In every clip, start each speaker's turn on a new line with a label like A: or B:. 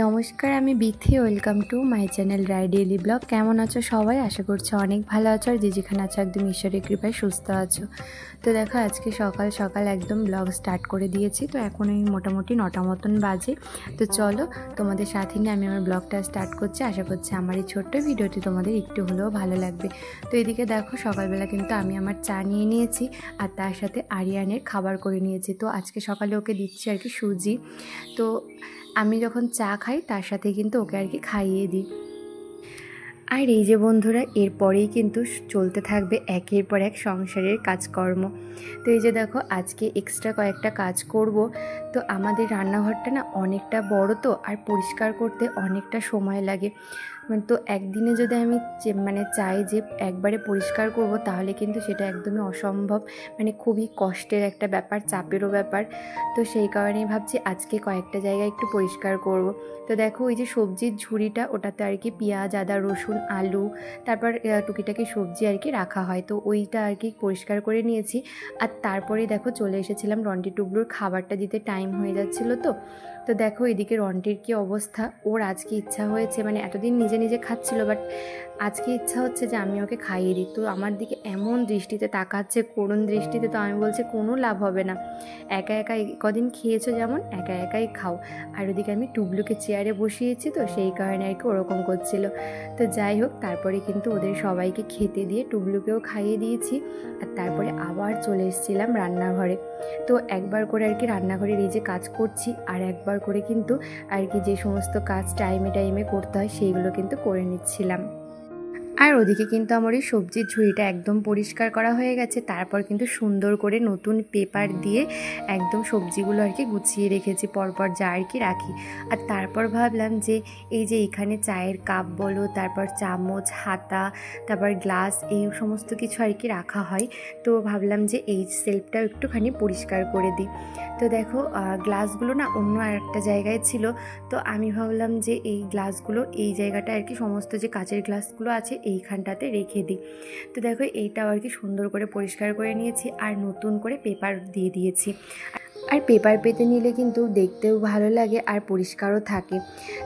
A: নমস্কার, আমি Bithi. Welcome to my channel Rai daily blog. কেমন আছো সবাই? আশা করছি অনেক ভালো আছো, আর যে যেখানে আছো একদম ঈশ্বরের কৃপায় সুস্থ আছো। তো দেখো, আজকে সকাল সকাল একদম ব্লগ স্টার্ট করে দিয়েছি। তো এখন এই মোটামুটি 9টা মতন বাজে। তো চলো, তোমাদের সাথে নিয়ে আমি আমার ব্লগটা স্টার্ট করছি। আশা করছি আমার এই ছোট্ট ভিডিওটি তোমাদের একটু হলেও ভালো লাগবে। তো এদিকে দেখো, সকালবেলা কিন্তু আমি আমার চা নিয়ে নিয়েছি, আর তার সাথে আরিয়ানের খাবার করে নিয়েছি। তো আজকে সকালে ওকে দিচ্ছি আর কি সুজি। তো আমি যখন চা খাই তার সাথে কিন্তু ওকে আর কি খাইয়ে দিই। আর এই যে বন্ধুরা, এরপরেই কিন্তু চলতে থাকবে একের পর এক সংসারের কাজকর্ম। তো এই যে দেখো, আজকে এক্সট্রা কয়েকটা কাজ করব। তো আমাদের রান্নাঘরটা না অনেকটা বড়, তো আর পরিষ্কার করতে অনেকটা সময় লাগে। তো একদিনে যদি আমি চাই যে একবারে পরিষ্কার করব, তাহলে কিন্তু সেটা একদমই অসম্ভব। খুবই কষ্টের একটা ব্যাপার, চাপেরও ব্যাপার। তো সেই কারণেই ভাবছি আজকে কয়েকটা জায়গায় একটু পরিষ্কার করব। তো দেখো, ওই যে সবজির ঝুড়িটা, ওটাতে আর কি পেঁয়াজ, আদা, রসুন, আলু, তারপর টুকিটাকি সবজি আর কি রাখা হয়। তো ওইটা আর কি পরিষ্কার করে নিয়েছি। আর তারপরে দেখো চলে এসেছিলাম রন্টি টুবলুর খাবারটা দিতে, টাইম হয়ে যাচ্ছিলো। তো দেখো এদিকে রন্টির কী অবস্থা। ওর আজকে ইচ্ছা হয়েছে, এতদিন নিজে নিজে খাচ্ছিল, বাট আজকে ইচ্ছা হচ্ছে যে আমি ওকে খাইয়ে দিই। তো আমার দিকে এমন দৃষ্টিতে তাকাচ্ছে, করুণ দৃষ্টিতে। তো আমি বলছি কোনো লাভ হবে না, একা একা কদিন খেয়েছো যেমন, একা একাই খাও। আর ওদিকে আমি টুবলুকে চেয়ারে বসিয়েছি, তো সেই কারণে আর কি ওরকম করছিল। তো যাই হোক, তারপরে কিন্তু ওদের সবাইকে খেতে দিয়ে টুবলুকেও খাইয়ে দিয়েছি। আর তারপরে আবার চলে এসেছিলাম রান্নাঘরে। তো একবার করে আর কি রান্নাঘরের এই যে কাজ করছি, আর একবার করে কিন্তু আর কি যে সমস্ত কাজ টাইমে টাইমে করতে হয় সেইগুলো কিন্তু করে নিচ্ছিলাম। আর ওদিকে কিন্তু আমার এই সবজির ঝুড়িটা একদম পরিষ্কার করা হয়ে গেছে। তারপর কিন্তু সুন্দর করে নতুন পেপার দিয়ে একদম সবজিগুলো আর কি গুছিয়ে রেখেছি পরপর, যা আর কি রাখি। আর তারপর ভাবলাম যে এই যে এখানে চায়ের কাপ বলো, তারপর চামচ, হাতা, তারপর গ্লাস, এই সমস্ত কিছু আর কি রাখা হয়। তো ভাবলাম যে এই সেলফটাও একটুখানি পরিষ্কার করে দিই। তো দেখো, গ্লাসগুলো না অন্য একটা জায়গায় ছিল। তো আমি ভাবলাম যে এই গ্লাসগুলো এই জায়গাটা আর কি, সমস্ত যে কাচের গ্লাসগুলো আছে এইখানটাতে রেখে দিই। তো দেখো, এইটাও আর কি সুন্দর করে পরিষ্কার করে নিয়েছি, আর নতুন করে পেপার দিয়ে দিয়েছি। আর পেপার পেতে নিলে কিন্তু দেখতেও ভালো লাগে, আর পরিষ্কারও থাকে।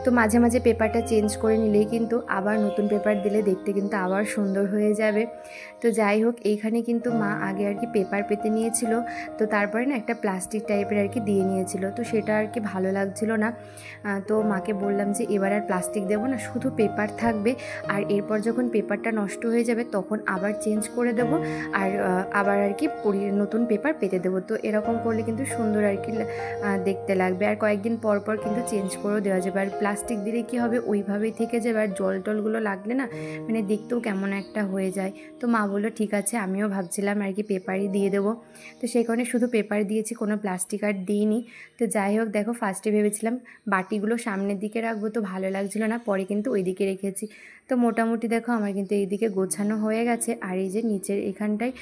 A: তো মাঝে মাঝে পেপারটা চেঞ্জ করে নিলেই কিন্তু আবার নতুন পেপার দিলে দেখতে কিন্তু আবার সুন্দর হয়ে যাবে। তো যাই হোক, এইখানে কিন্তু মা আগে আর কি পেপার পেতে নিয়েছিল। তো তারপরে না একটা প্লাস্টিক টাইপের আর কি দিয়ে নিয়েছিল। তো সেটা আর কি ভালো লাগছিল না। তো মাকে বললাম যে এবার আর প্লাস্টিক দেবো না, শুধু পেপার থাকবে। আর এরপর যখন পেপারটা নষ্ট হয়ে যাবে তখন আবার চেঞ্জ করে দেবো, আর আবার আর কি নতুন পেপার পেতে দেবো। তো এরকম করলে কিন্তু সুন্দর আর কি দেখতে লাগবে। আর কয়েকদিন পর পর কিন্তু চেঞ্জ করেও দেওয়া যাবে। আর প্লাস্টিক দিলে কী হবে, ওইভাবেই থেকে যাবে। আর জল টলগুলো লাগলে না দেখতেও কেমন একটা হয়ে যায়। তো মা বললো ঠিক আছে, আমিও ভাবছিলাম আর কি পেপারই দিয়ে দেবো। তো সেই কারণে শুধু পেপার দিয়েছি, কোনো প্লাস্টিক আর দিইনি। তো যাই হোক, দেখো ফার্স্টে ভেবেছিলাম বাটিগুলো সামনের দিকে রাখবো, তো ভালো লাগছিলো না, পরে কিন্তু ওই দিকে রেখেছি। তো মোটামুটি দেখো আমার কিন্তু এইদিকে গোছানো হয়ে গেছে। আর এই যে নিচের এখানটায়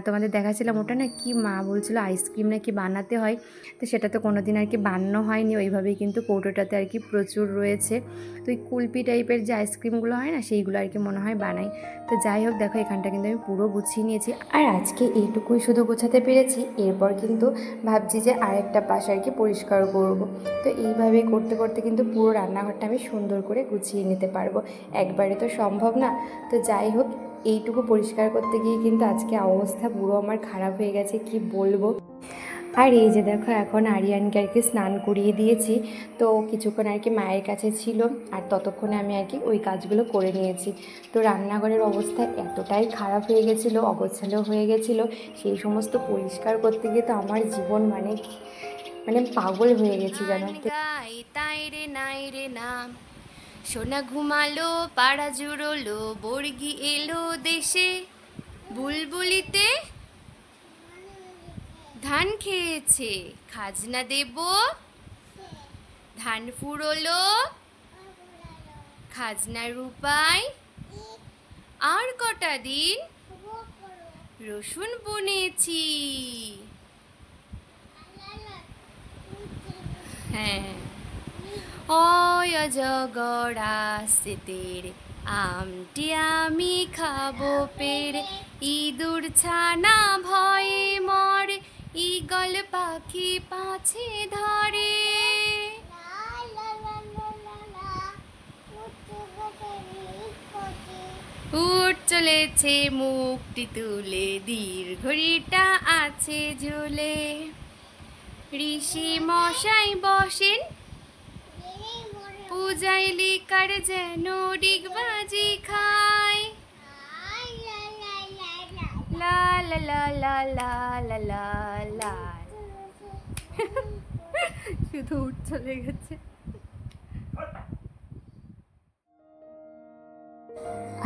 A: তোমাদের দেখাচ্ছিলাম, ওটা না কি মা বলছিল আইসক্রিম নাকি বানাতে হয়। তো সেটা তো কোনো দিন আর কি বানানো হয়নি। ওইভাবেই কিন্তু কৌটোটাতে আর কি প্রচুর রয়েছে। তো ওই কুলপি টাইপের যে আইসক্রিমগুলো হয় না, সেইগুলো আর কি মনে হয় বানাই। তো যাই হোক, দেখো এখানটা কিন্তু আমি পুরো গুছিয়ে নিয়েছি। আর আজকে এইটুকুই শুধু গোছাতে পেরেছি। এরপর কিন্তু ভাবছি যে আরেকটা পাশ আর কি পরিষ্কার করব। তো এইভাবে করতে করতে কিন্তু পুরো রান্নাঘরটা আমি সুন্দর করে গুছিয়ে নিতে পারবো। একবারে তো সম্ভব না। তো যাই হোক, এইটুকু পরিষ্কার করতে গিয়ে কিন্তু আজকে অবস্থা পুরো আমার খারাপ হয়ে গেছে, কি বলবো। আর এই যে দেখো, এখন আরিয়ানকে আর কি স্নান করিয়ে দিয়েছি। তো কিছুক্ষণ আর কি মায়ের কাছে ছিল, আর ততক্ষণে আমি আর কি ওই কাজগুলো করে নিয়েছি। তো রান্নাঘরের অবস্থা এতটাই খারাপ হয়ে গেছিলো, অগোছালো হয়ে গেছিলো, সেই সমস্ত পরিষ্কার করতে গিয়ে তো আমার জীবন পাগল হয়ে গেছি জানো তো।
B: তাই রে নাই রে নাম, সোনা ঘুমালো পাড়া জুড়োলো, বর্গি এলো দেশে, বুলবুলিতে ধান খেয়েছে, খাজনা দেব, ধান ফুরোলো, খাজনার উপায়, আর কটা দিন রসুন বুনেছি। হ্যাঁ, অজগর আসছে তেরে, আমটি আমি খাবো পেরে, ইঁদুর ছানা ভয়ে মরে, পাখি পাছে ধরে। উঠ চলেছে মুখটি তুলে, দীর্ঘরিটা আছে ঝুলে। ঋষি মশাই বসেন পূজায় লিকার যেন ডিগবাজি খায়। লা লা লা লা লা লা লা লা। শুধু উঠ চলে গেছে।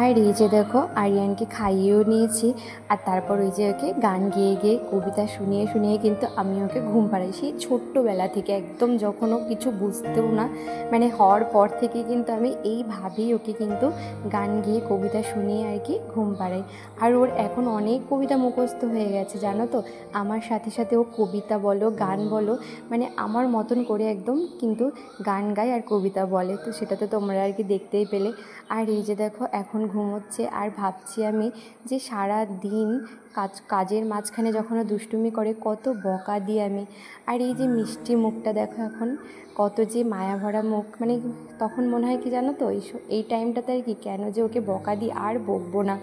A: আর এই যে দেখো আরিয়ানকে খাইয়েও নিয়েছি, আর তারপর ওই যে ওকে গান গেয়ে গেয়ে কবিতা শুনিয়ে শুনিয়ে কিন্তু আমি ওকে ঘুম পাড়াই। সেই ছোট্টবেলা থেকে একদম যখন ও কিছু বুঝতেও না, মানে হওয়ার পর থেকে কিন্তু আমি এইভাবেই ওকে কিন্তু গান গেয়ে কবিতা শুনিয়ে আর কি ঘুম পাড়াই। আর ওর এখন অনেক কবিতা মুখস্থ হয়ে গেছে জানো তো। আমার সাথে সাথে ও কবিতা বলো গান বলো, মানে আমার মতন করে একদম কিন্তু গান গায় আর কবিতা বলে। তো সেটা তো তোমরা আর কি দেখতেই পেলে। আর এই যে দেখো এখন ঘুমোচ্ছে, আর ভাবছি আমি যে সারা দিন কাজের মাঝখানে যখন ও দুষ্টুমি করে কত বকা দিই আমি। আর এই যে মিষ্টি মুখটা দেখো এখন, কত যে মায়া ভরা মুখ, মানে তখন মনে হয় কি জানো তো, এই টাইমটাতে আর কি কেন যে ওকে বকা দিই, আর বকবো না।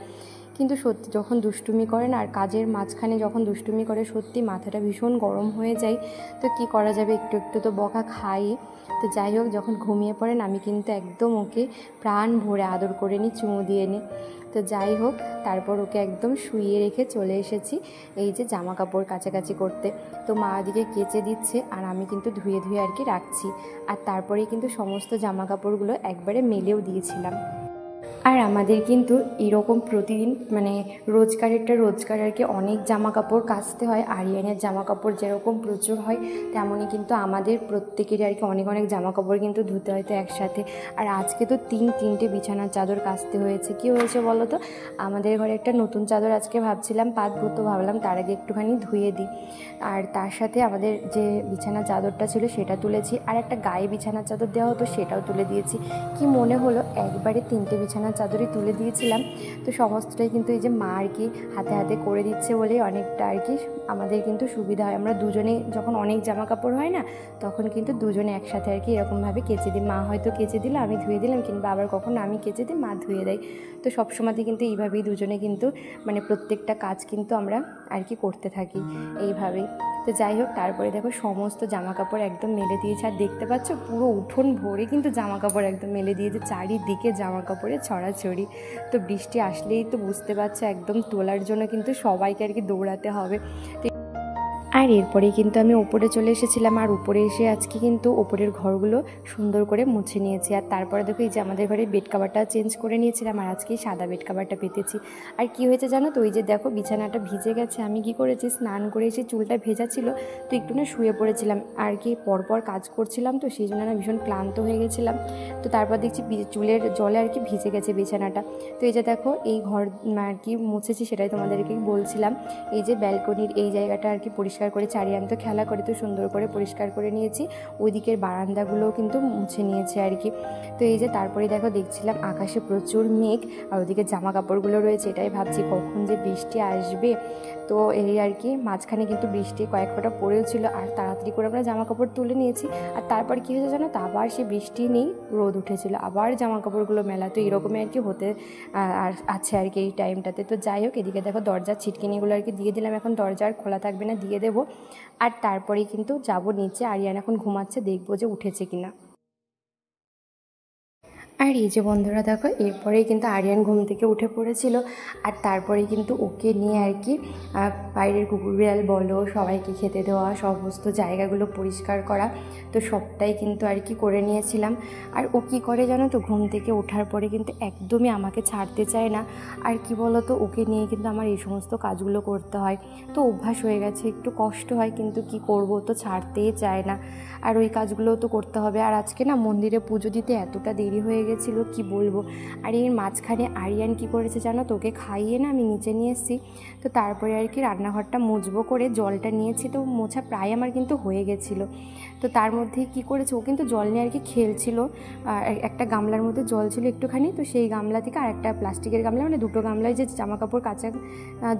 A: কিন্তু সত্যি যখন দুষ্টুমি করে না, আর কাজের মাঝখানে যখন দুষ্টুমি করে, সত্যি মাথাটা ভীষণ গরম হয়ে যায়। তো কি করা যাবে, একটু একটু তো বকা খাই। তো যাই হোক, যখন ঘুমিয়ে পড়েন আমি কিন্তু একদম ওকে প্রাণ ভরে আদর করে নিই, চুমু দিয়ে নিই। তো যাই হোক, তারপর ওকে একদম শুইয়ে রেখে চলে এসেছি এই যে জামা কাপড় কাচাকাচি করতে। তো মা ওদিকে কেচে দিচ্ছে, আর আমি কিন্তু ধুয়ে ধুয়ে আর কি রাখছি। আর তারপরেই কিন্তু সমস্ত জামা কাপড়গুলো একবারে মেলেও দিয়েছিলাম। আর আমাদের কিন্তু এরকম প্রতিদিন মানে রোজগার আর কি অনেক জামা কাপড় কাচতে হয়। আরিয়ানের জামা কাপড় যেরকম প্রচুর হয়, তেমনই কিন্তু আমাদের প্রত্যেকেরই আর কি অনেক অনেক জামা কাপড় কিন্তু ধুতে হয়তো একসাথে। আর আজকে তো তিনটে বিছানার চাদর কাচতে হয়েছে। কি হয়েছে বলো তো, আমাদের ঘরে একটা নতুন চাদর আজকে ভাবছিলাম পাতবো, তো ভাবলাম তার আগে একটুখানি ধুয়ে দিই। আর তার সাথে আমাদের যে বিছানার চাদরটা ছিল সেটা তুলেছি, আর একটা গায়ে বিছানার চাদর দেওয়া হতো সেটাও তুলে দিয়েছি। কি মনে হলো একবারে 3টে বিছানার চাদরই তুলে দিয়েছিলাম। তো সমস্তটাই কিন্তু এই যে মা আর কি হাতে হাতে করে দিচ্ছে বলেই অনেকটা আর কি আমাদের কিন্তু সুবিধা হয়। আমরা দুজনে যখন অনেক জামা কাপড় হয় না, তখন কিন্তু দুজনে একসাথে আর কি এরকমভাবে কেচে দিই। মা হয়তো কেচে দিল, আমি ধুয়ে দিলাম, কিংবা আবার কখনো আমি কেচে দিই, মা ধুয়ে দেয়। তো সবসময়তে কিন্তু এইভাবেই দুজনে কিন্তু মানে প্রত্যেকটা কাজ কিন্তু আমরা আর কি করতে থাকি এইভাবেই। তো যাই হোক, তারপরে দেখো সমস্ত জামা কাপড় একদম মেলে দিয়েছে। আর দেখতে পাচ্ছ পুরো উঠোন ভরে কিন্তু জামা কাপড় একদম মেলে দিয়েছে, চারিদিকে জামা কাপড়ে ছড়াছড়ি। তো বৃষ্টি আসলেই তো বুঝতে পারছো একদম তোলার জন্য কিন্তু সবাইকে আর কি দৌড়াতে হবে। আর এরপরেই কিন্তু আমি ওপরে চলে এসেছিলাম, আর উপরে এসে আজকে কিন্তু ওপরের ঘরগুলো সুন্দর করে মুছে নিয়েছি। আর তারপরে দেখো এই যে আমাদের ঘরে বেড কাভারটা চেঞ্জ করে নিয়েছিলাম, আর আজকে সাদা বেড কাভারটা পেতেছি। আর কি হয়েছে জানো তো, ওই যে দেখো বিছানাটা ভিজে গেছে, আমি কি করেছি স্নান করে এসে চুলটা ভেজা ছিল, তো একটু না শুয়ে পড়েছিলাম আর কি, পরপর কাজ করছিলাম, তো সেই জন্য না ভীষণ ক্লান্ত হয়ে গেছিলাম। তো তারপর দেখছি চুলের জলে আর কি ভিজে গেছে বিছানাটা। তো এই যে দেখো এই ঘর আর কি মুছেছি, সেটাই তোমাদেরকে বলছিলাম। এই যে ব্যালকনির এই জায়গাটা আর কি পরিষ্কার করে, চারিয়ান তো খেলা করে, তো সুন্দর করে পরিষ্কার করে নিয়েছি। ওই দিকের বারান্দাগুলোও কিন্তু মুছে নিয়েছে আর কি। তো এই যে তারপরে দেখো দেখছিলাম আকাশে প্রচুর মেঘ, আর ওদিকে জামা কাপড়গুলো রয়েছে, এটাই ভাবছি কখন যে বৃষ্টি আসবে। তো এই আর কি মাঝখানে কিন্তু বৃষ্টি কয়েক ফোঁটা পড়েও ছিল, আর তাড়াতাড়ি করে আমরা জামা কাপড় তুলে নিয়েছি। আর তারপর কী হয়েছে জানো তো, আবার সে বৃষ্টি নেই, রোদ উঠেছিল, আবার জামা কাপড়গুলো মেলা। তো এরকমই আর কি হতে আর আছে আর কি এই টাইমটাতে। তো যাই হোক, এদিকে দেখো দরজার ছিটকিনিগুলো আর কি দিয়ে দিলাম, এখন দরজা আর খোলা থাকবে না, দিয়ে দেবো। আর তারপরেই কিন্তু যাব নিচে, আরিয়ান এখন ঘুমাচ্ছে, দেখবো যে উঠেছে কিনা। আর এই যে বন্ধুরা দেখো, এরপরেই কিন্তু আরিয়ান ঘুম থেকে উঠে পড়েছিল, আর তারপরেই কিন্তু ওকে নিয়ে আর কি বাইরের কুকুর বিড়াল বলো সবাইকে খেতে দেওয়া, সমস্ত জায়গাগুলো পরিষ্কার করা, তো সবটাই কিন্তু আর কি করে নিয়েছিলাম। আর ও কী করে জানো তো, ঘুম থেকে ওঠার পরে কিন্তু একদমই আমাকে ছাড়তে চায় না। আর কি বলো তো, ওকে নিয়ে কিন্তু আমার এই সমস্ত কাজগুলো করতে হয়, তো অভ্যাস হয়ে গেছে, একটু কষ্ট হয়, কিন্তু কি করব, তো ছাড়তেই চায় না। আর ওই কাজগুলোও তো করতে হবে। আর আজকে না মন্দিরে পুজো দিতে এতটা দেরি হয়ে গেছে, গেছিলো কি বলবো। আর এর মাঝখানে আরিয়ান কি করেছে জানো, তোকে খাইয়ে না আমি নিচে নিয়ে এসেছি। তো তারপরে আর কি রান্নাঘরটা মুছবো করে জলটা নিয়েছি, তো মোছা প্রায় আমার কিন্তু হয়ে গেছিলো। তো তার মধ্যে কি করেছে, ও কিন্তু জল নিয়ে আর কি খেলছিল। একটা গামলার মধ্যে জল ছিল একটুখানি, তো সেই গামলা থেকে আর একটা প্লাস্টিকের গামলা, মানে দুটো গামলায় যে জামা কাপড় কাচা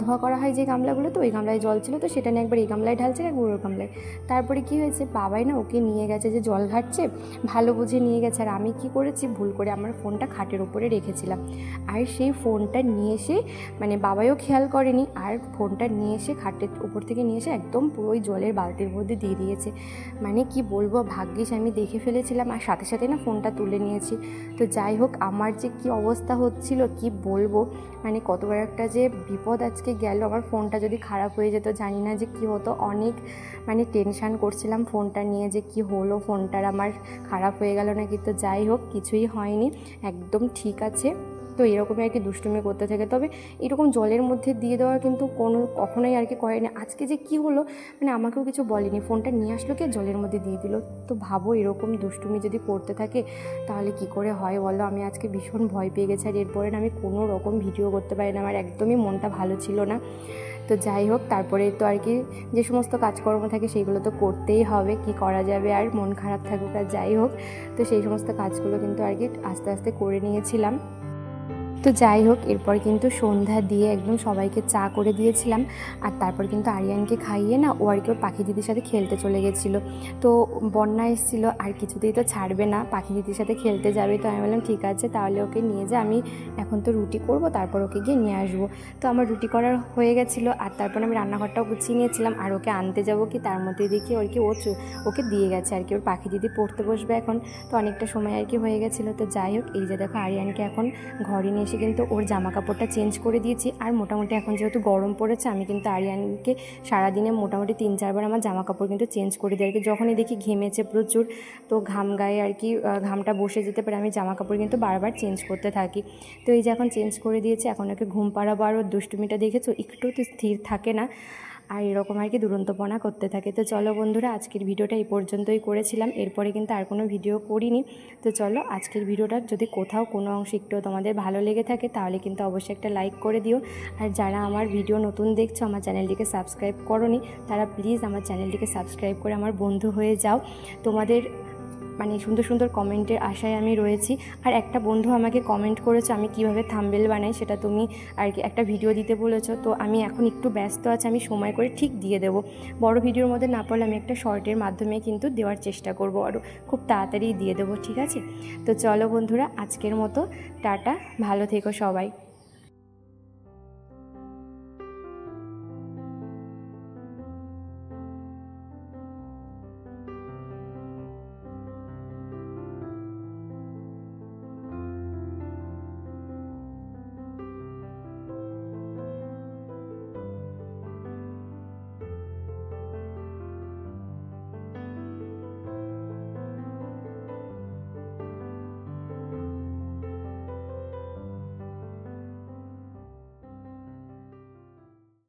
A: ধোয়া করা হয় যে গামলাগুলো, তো ওই গামলায় জল ছিল, তো সেটা নিয়ে একবার এই গামলায় ঢালছে একবার ওর গামলায়। তারপরে কি হয়েছে, বাবাই না ওকে নিয়ে গেছে যে জল ঘাটছে, ভালো বুঝে নিয়ে গেছে। আর আমি কি করেছি, ভুল করে আমার ফোনটা খাটের ওপরে রেখেছিলাম, আর সেই ফোনটা নিয়ে এসে, মানে বাবাইও খেয়াল করেনি, আর ফোনটা নিয়ে এসে খাটের উপর থেকে নিয়ে এসে একদম পুরো ওই জলের বালতির মধ্যে দিয়ে দিয়েছে। মানে কি বলবো, ভাগ্যিস আমি দেখে ফেলেছিলাম আর সাথে সাথে না ফোনটা তুলে নিয়েছি। তো যাই হোক, আমার যে কি অবস্থা হচ্ছিল কি বলবো, মানে কত বড় একটা যে বিপদ আজকে গেল। আমার ফোনটা যদি খারাপ হয়ে যেত জানি না যে কি হতো, অনেক মানে টেনশান করছিলাম ফোনটা নিয়ে যে কি হলো, ফোনটার আমার খারাপ হয়ে গেল নাকি। তো যাই হোক, কিছুই হয়নি, একদম ঠিক আছে। তো এরকমই আর কি দুষ্টুমি করতে থাকে, তবে এরকম জলের মধ্যে দিয়ে দেওয়ার কিন্তু কখনোই আর কি করেনি। আজকে যে কি হলো, মানে আমাকেও কিছু বলেনি, ফোনটা নিয়ে আসলো কি জলের মধ্যে দিয়ে দিল। তো ভাবো এরকম দুষ্টুমি যদি করতে থাকে তাহলে কি করে হয় বলো। আমি আজকে ভীষণ ভয় পেয়ে গেছি, আর এরপরে আমি কোনো রকম ভিডিও করতে পারি না, আমার একদমই মনটা ভালো ছিল না। তো যাই হোক, তারপরে তো আর কি যে সমস্ত কাজকর্ম থাকে সেইগুলো তো করতেই হবে, কি করা যাবে আর, মন খারাপ থাকুক আর যাই হোক। তো সেই সমস্ত কাজগুলো কিন্তু আর কি আস্তে আস্তে করে নিয়েছিলাম। তো যাই হোক, এরপর কিন্তু সন্ধ্যা দিয়ে একদম সবাইকে চা করে দিয়েছিলাম। আর তারপর কিন্তু আরিয়ানকে খাইয়ে না ও আর কি ওর পাখি দিদির সাথে খেলতে চলে গেছিলো। তো বন্যা এসেছিলো আর কিছুতেই তো ছাড়বে না, পাখি দিদির সাথে খেলতে যাবে। তো আমি বললাম ঠিক আছে তাহলে ওকে নিয়ে যা, আমি এখন তো রুটি করব, তারপর ওকে গিয়ে নিয়ে আসবো। তো আমার রুটি করার হয়ে গেছিলো, আর তারপর আমি রান্নাঘরটাও গুছিয়ে নিয়েছিলাম। আর ওকে আনতে যাবো কি তার মধ্যে দেখি আর কি ওকে দিয়ে গেছে আর কি, ওর পাখি দিদি পড়তে বসবে এখন। তো অনেকটা সময় আর কি হয়ে গেছিলো। তো যাই হোক, এই যে দেখো আরিয়ানকে এখন ঘরে নিয়ে এসে কিন্তু ওর জামা কাপড়টা চেঞ্জ করে দিয়েছি। আর মোটামুটি এখন যেহেতু গরম পড়েছে, আমি কিন্তু আরিয়ানকে সারাদিনে মোটামুটি 3-4 বার আমার জামা কাপড় কিন্তু চেঞ্জ করে দিই আর কি। যখনই দেখি ঘেমেছে প্রচুর, তো ঘাম গায়ে আর কি ঘামটা বসে যেতে পারে, আমি জামা কাপড় কিন্তু বারবার চেঞ্জ করতে থাকি। তো এই যে এখন চেঞ্জ করে দিয়েছি, এখন ওকে ঘুম পাড়াবো। আর ওর দুষ্টুমিটা দেখেছো, একটু তো স্থির থাকে না, আর এরকম আর কি দুরন্তপনা করতে থাকে। তো চলো বন্ধুরা, আজকের ভিডিওটা এই পর্যন্তই করেছিলাম, এরপরে কিন্তু আর কোনো ভিডিও করিনি। তো চলো, আজকের ভিডিওটা যদি কোথাও কোনো অংশ একটু তোমাদের ভালো লেগে থাকে তাহলে কিন্তু অবশ্যই একটা লাইক করে দিও। আর যারা আমার ভিডিও নতুন দেখছো, আমার চ্যানেলটিকে সাবস্ক্রাইব করোনি, তারা প্লিজ আমার চ্যানেলটিকে সাবস্ক্রাইব করে আমার বন্ধু হয়ে যাও। তোমাদের মানে সুন্দর সুন্দর কমেন্টের আশায় আমি রয়েছি। আর একটা বন্ধু আমাকে কমেন্ট করেছো আমি কিভাবে থাম্বনেল বানাই, সেটা তুমি আর কি একটা ভিডিও দিতে বলেছো। তো আমি এখন একটু ব্যস্ত আছি, আমি সময় করে ঠিক দিয়ে দেবো। বড় ভিডিওর মধ্যে না পারলে আমি একটা শর্টের মাধ্যমে কিন্তু দেওয়ার চেষ্টা করবো, আর খুব তাড়াতাড়ি দিয়ে দেবো, ঠিক আছে। তো চলো বন্ধুরা, আজকের মতো টাটা, ভালো থেকো সবাই।